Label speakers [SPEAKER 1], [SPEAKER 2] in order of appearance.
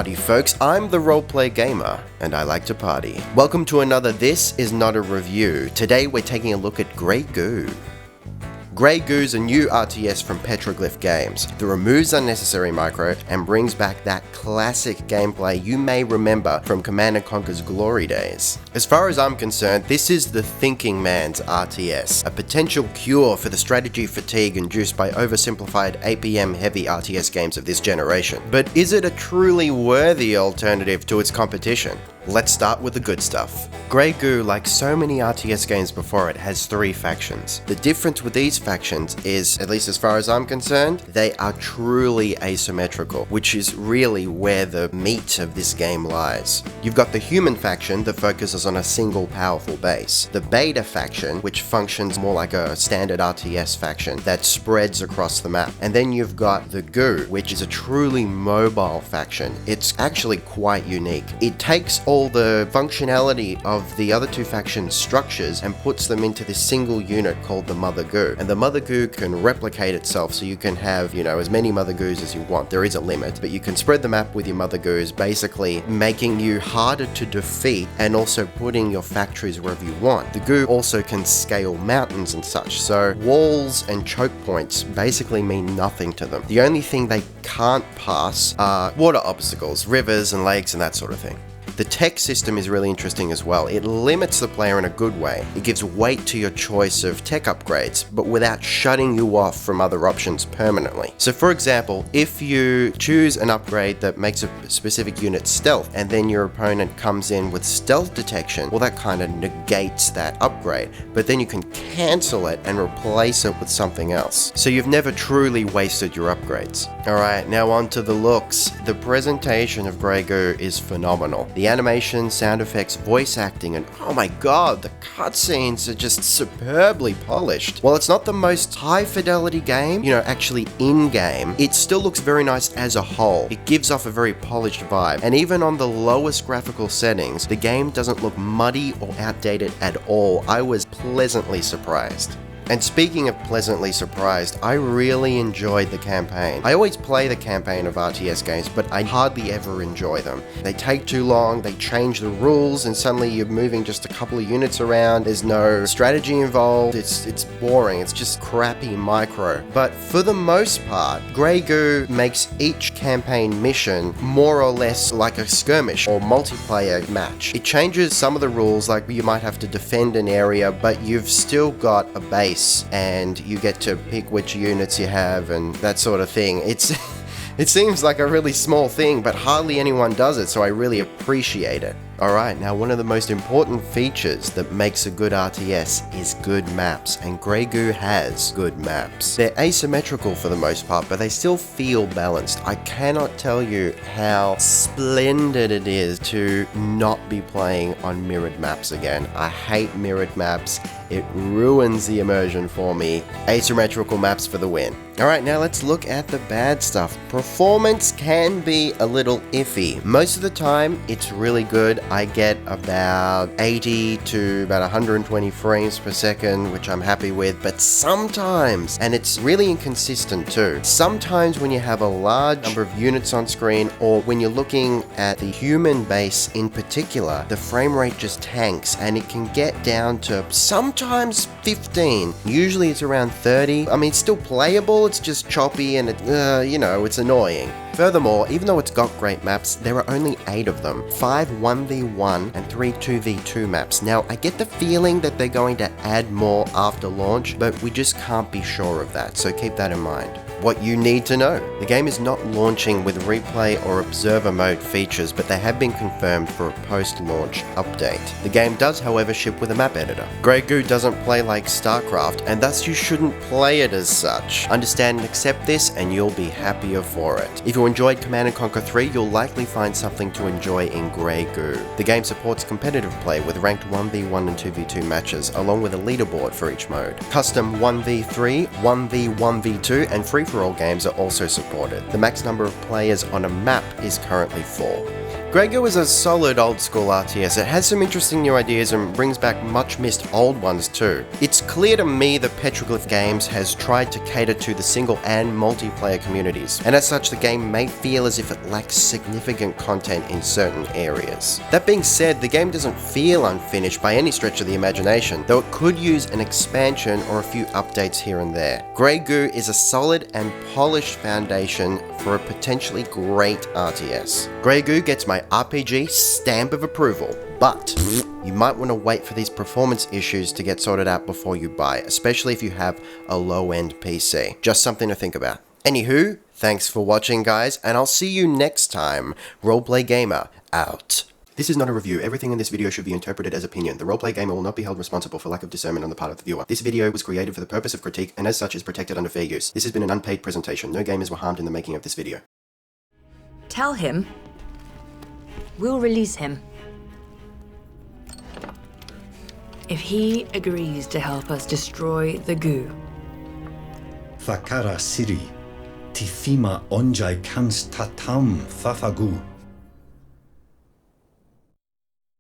[SPEAKER 1] Howdy folks, I'm the Roleplay Gamer, and I like to party. Welcome to another This Is Not a Review. Today we're taking a look at Grey Goo. Grey Goo's a new RTS from Petroglyph Games that removes unnecessary micro and brings back that classic gameplay you may remember from Command & Conquer's glory days. As far as I'm concerned, this is the thinking man's RTS, a potential cure for the strategy fatigue induced by oversimplified APM-heavy RTS games of this generation. But is it a truly worthy alternative to its competition? Let's start with the good stuff. Grey Goo, like so many RTS games before it, has three factions. The difference with these factions is, at least as far as I'm concerned, they are truly asymmetrical, which is really where the meat of this game lies. You've got the human faction that focuses on a single powerful base. The beta faction, which functions more like a standard RTS faction that spreads across the map. And then you've got the Goo, which is a truly mobile faction. It's actually quite unique. It takes all the functionality of the other two factions' structures and puts them into this single unit called the Mother Goo. And the Mother Goo can replicate itself, so you can have, as many Mother Goos as you want. There is a limit, but you can spread the map with your Mother Goos, basically making you harder to defeat and also putting your factories wherever you want. The Goo also can scale mountains and such, so walls and choke points basically mean nothing to them. The only thing they can't pass are water obstacles, rivers and lakes and that sort of thing. The tech system is really interesting as well. It limits the player in a good way. It gives weight to your choice of tech upgrades, but without shutting you off from other options permanently. So for example, if you choose an upgrade that makes a specific unit stealth, and then your opponent comes in with stealth detection, well, that kind of negates that upgrade, but then you can cancel it and replace it with something else. So you've never truly wasted your upgrades. Alright, now on to the looks. The presentation of Grey Goo is phenomenal. The animation, sound effects, voice acting, and oh my god, the cutscenes are just superbly polished. While it's not the most high fidelity game, actually in-game, it still looks very nice as a whole. It gives off a very polished vibe, and even on the lowest graphical settings, the game doesn't look muddy or outdated at all. I was pleasantly surprised. And speaking of pleasantly surprised, I really enjoyed the campaign. I always play the campaign of RTS games, but I hardly ever enjoy them. They take too long, they change the rules, and suddenly you're moving just a couple of units around, there's no strategy involved, it's boring, it's just crappy micro. But for the most part, Grey Goo makes each campaign mission more or less like a skirmish or multiplayer match. It changes some of the rules, like you might have to defend an area, but you've still got a base and you get to pick which units you have and that sort of thing. It seems like a really small thing, but hardly anyone does it, so I really appreciate it. Alright, now one of the most important features that makes a good RTS is good maps, and Grey Goo has good maps. They're asymmetrical for the most part, but they still feel balanced. I cannot tell you how splendid it is to not be playing on mirrored maps again. I hate mirrored maps. It ruins the immersion for me. Asymmetrical maps for the win. Alright, now let's look at the bad stuff. Performance can be a little iffy. Most of the time, it's really good. I get about 80 to about 120 frames per second, which I'm happy with, but sometimes, and it's really inconsistent too, sometimes when you have a large number of units on screen, or when you're looking at the human base in particular, the frame rate just tanks, and it can get down to sometimes 15. Usually it's around 30. I mean, it's still playable, it's just choppy, and it's annoying. Furthermore, even though it's got great maps, there are only 8 of them. 5 1v1 and 3 2v2 maps. Now, I get the feeling that they're going to add more after launch, but we just can't be sure of that, so keep that in mind. What you need to know. The game is not launching with replay or observer mode features, but they have been confirmed for a post-launch update. The game does, however, ship with a map editor. Grey Goo doesn't play like StarCraft, and thus you shouldn't play it as such. Understand and accept this, and you'll be happier for it. If you enjoyed Command & Conquer 3, you'll likely find something to enjoy in Grey Goo. The game supports competitive play with ranked 1v1 and 2v2 matches, along with a leaderboard for each mode. Custom 1v3, 1v1v2, and free-for-all games are also supported. The max number of players on a map is currently 4. Grey Goo is a solid old school RTS. It has some interesting new ideas and brings back much missed old ones too. It's clear to me that Petroglyph Games has tried to cater to the single and multiplayer communities, and as such the game may feel as if it lacks significant content in certain areas. That being said, the game doesn't feel unfinished by any stretch of the imagination, though it could use an expansion or a few updates here and there. Grey Goo is a solid and polished foundation for a potentially great RTS. Grey Goo gets my RPG stamp of approval, but you might want to wait for these performance issues to get sorted out before you buy, especially if you have a low-end PC. Just something to think about. Anywho, thanks for watching guys, and I'll see you next time. Roleplay Gamer, out. This is not a review. Everything in this video should be interpreted as opinion. The Roleplay Gamer will not be held responsible for lack of discernment on the part of the viewer. This video was created for the purpose of critique and as such is protected under fair use. This has been an unpaid presentation. No gamers were harmed in the making of this video.
[SPEAKER 2] Tell him we'll release him if he agrees to help us destroy the goo.
[SPEAKER 3] Fakara Siri, Tifima Onjai Kans Tatam Fafagu.